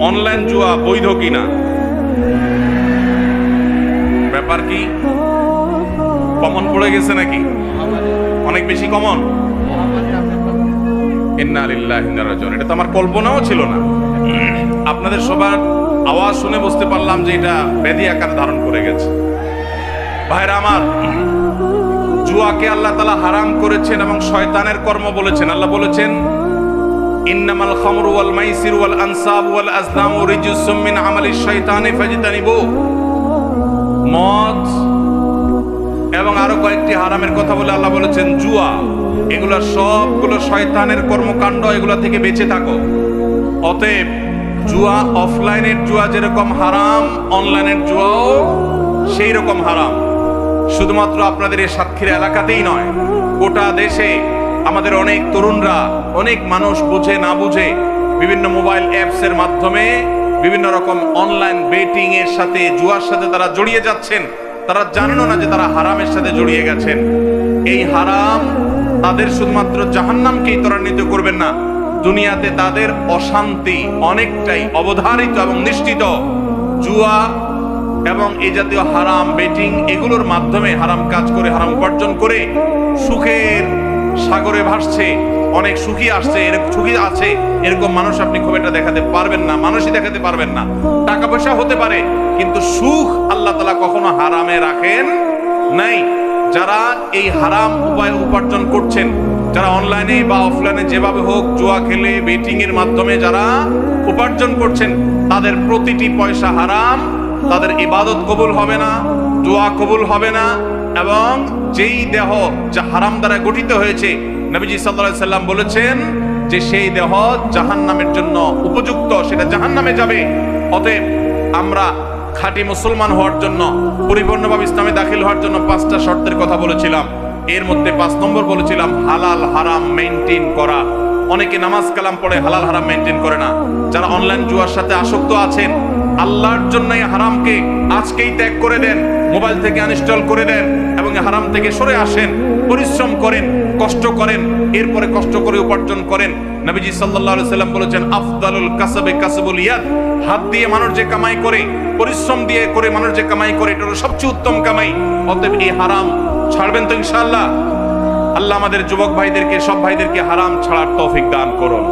Online জুয়া বৈধ কিনা? ব্যাপার কি? কমন পড়ে গেছে নাকি? অনেক বেশি কমন। ইন্না লিল্লাহি ওয়া ইন্না ইলাইহি রাজিউন। এটা তো আমার কল্পনাও ছিল না। আপনাদের সবার আওয়াজ শুনে বুঝতে পারলাম যে এটা ব্যাধি আকার ধারণ করে গেছে। ভাইরা আমার, জুয়াকে আল্লাহ তাআলা হারাম করেছেন এবং শয়তানের কর্ম বলেছেন। আল্লাহ বলেছেন, ইন্নামাল খামরু ওয়াল মাইসিরু ওয়াল আনসাবু ওয়াল আজলামু রিজসুম মিন আমালিশ শাইতানি ফাজতানিবু। মদ এবং আরো কয়েকটি হারামের কথা বলে আল্লাহ বলেছেন জুয়া, এগুলো সবগুলো শয়তানের কর্মকাণ্ড, এগুলো থেকে বেঁচে থাকো। অতএব জুয়া, অফলাইনের জুয়া যেরকম হারাম, অনলাইনের জুয়াও সেই রকম হারাম। শুধুমাত্র আপনাদের এই সাতক্ষীরা এলাকাতেই নয়, গোটা দেশে আমাদের অনেক তরুণরা, অনেক মানুষ বুঝে না বুঝে বিভিন্ন মোবাইল অ্যাপস এর মাধ্যমে বিভিন্ন রকম অনলাইন বেটিং এর সাথে, জুয়ার সাথে তারা জড়িয়ে যাচ্ছেন। তারা জানেনও না যে তারা হারামের সাথে জড়িয়ে গেছেন। এই হারাম তাদের শুধুমাত্র জাহান্নামকেই ত্বরান্বিত করবেন না, দুনিয়াতে তাদের অশান্তি অনেকটাই অবধারিত এবং নিশ্চিত। জুয়া এবং এই জাতীয় হারাম বেটিং, এগুলোর মাধ্যমে হারাম কাজ করে, হারাম উপার্জন করে সুখের সাগরে ভাসছে, অনেক সুখী আসছে, সুখী আছে, এরকম মানুষ আপনি খুব একটা দেখাতে পারবেন না, মানুষই দেখাতে পারবেন না। টাকা পয়সা হতে পারে, কিন্তু সুখ আল্লাহ তাআলা কখনো হারামে রাখেন নাই। যারা এই হারাম উপায় উপার্জন করছেন, যারা অনলাইনে বা অফলাইনে যেভাবে হোক জুয়া খেলে, বেটিং এর মাধ্যমে যারা উপার্জন করছেন, তাদের প্রতিটি পয়সা হারাম। তাদের ইবাদত কবুল হবে না, দোয়া কবুল হবে না, এবং যেই দেহ যা হারাম দ্বারা গঠিত হয়েছে, নবীজি সাল্লাল্লাহু আলাইহি সাল্লাম বলেছেন যে সেই দেহ জাহান্নামের জন্য উপযুক্ত, সেটা জাহান্নামে যাবে। অতএব আমরা খাঁটি মুসলমান হওয়ার জন্য, পরিপূর্ণভাবে ইসলামে দাখিল হওয়ার জন্য 5টা শর্তের কথা বলেছিলাম। এর মধ্যে 5 নম্বর বলেছিলাম হালাল হারাম মেইনটেইন করা। অনেকে নামাজ কালাম পড়ে হালাল হারাম মেইনটেইন করে না। যারা অনলাইন জুয়ার সাথে আসক্ত আছেন, আল্লাহর জন্য এই হারামকে আজকেই ত্যাগ করে দেন, মোবাইল থেকে আনইনস্টল করে দেন এবং হারাম থেকে সরে আসেন। পরিশ্রম করেন, কষ্ট করেন, এরপরে কষ্ট করে উপার্জন করেন। নবীজি সাল্লাল্লাহু আলাইহি সাল্লাম বলেছেন, আফদালুল কাসবে কাসবুল ইয়াদ। হাত দিয়ে মানুষ যে কামাই করে, পরিশ্রম দিয়ে করে মানুষ যে কামাই করে, এটা হলো সবচেয়ে উত্তম কামাই। অতএব এই হারাম ছাড়বেন তো ইনশাআল্লাহ? আল্লাহ আমাদের যুবক ভাইদেরকে, সব ভাইদেরকে হারাম ছাড়ার তৌফিক দান করুন।